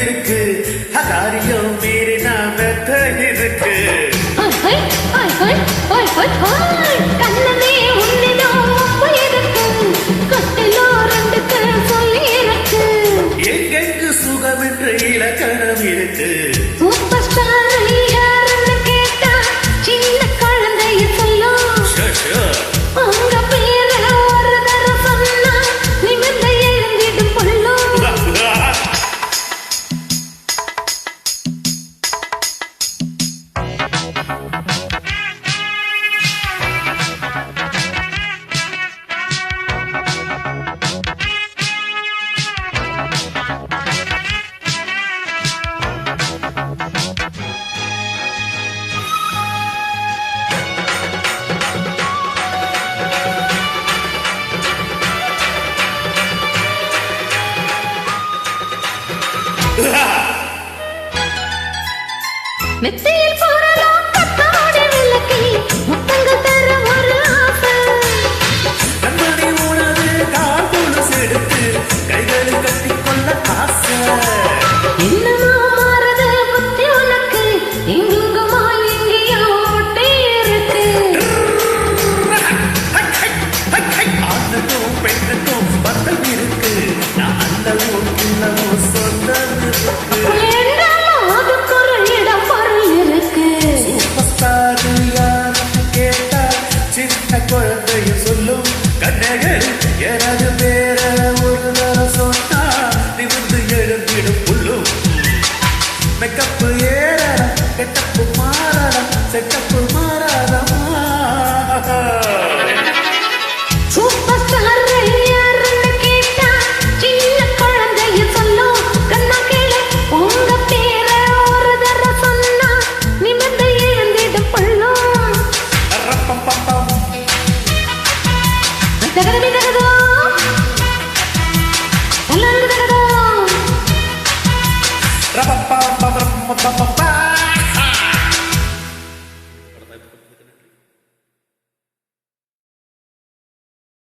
இருக்கு அகாரியம் மீறினா மெத்த இருக்கு கண்ணனே உன்னிடம் ஒப்பு இருக்கு கட்டிலோ ரெண்டுக்கு சொல்லி இருக்கு எங்கெங்கு சுகம் என்று இலக்கணம் இருக்கு சூப்பர் ஸ்டார் யாருன்னு கேட்டா சின்ன குழந்தைய சொல்லும் உங்க பேர ஒரு தடவை சொன்னா நிமிர்ந்து எழுந்திடும் பொல்லும் மெத்தையில் போறலாம் கத்தாடி விளக்கி முத்தங்கள் தர ஒரு ஆசை கண்மணி உனது கால்புழு செடுத்து கைகளில் கட்டிக்கொள்ள ஆசை என்னமா மாறுது புத்தி உனக்கு எங்குங்குமா எங்கேயோ ஒட்டி இருக்கு ஆண்ணுக்கும் பெண்ணுக்கும் பந்தம் இருக்கு நான் அல்லவோ இல்லவோ சொந்தம் இருக்கு வேண்டாம் அதுக்கு ஒரு இடம் பொருள் இருக்கு சூப்பர்ஸ்டார் யாருன்னு கேட்டா சின்ன குழந்தைய சொல்லும் கண்ணகள் எனது பேர ஒரு தரம் சொன்னா நிமிர்ந்து எழுந்திடும் புல்லும் மெக்கப்பு ஏறலாம் கெட்டப்பு மாறலாம் செட்டப்பு மாறாதமா சூப்பர் ஸ்டார் யாருன்னு கேட்டா சின்ன குழந்தைய சொல்லும் கண்ணா கேளு உங்க பேர ஒரு தடவை சொன்னா நிமிர்ந்து எழுந்திடும் பொல்லும் ரப்பம் பப்பம் தகதமி தகதோ தலங்கு தகதோ ரப்பம் பப்பம்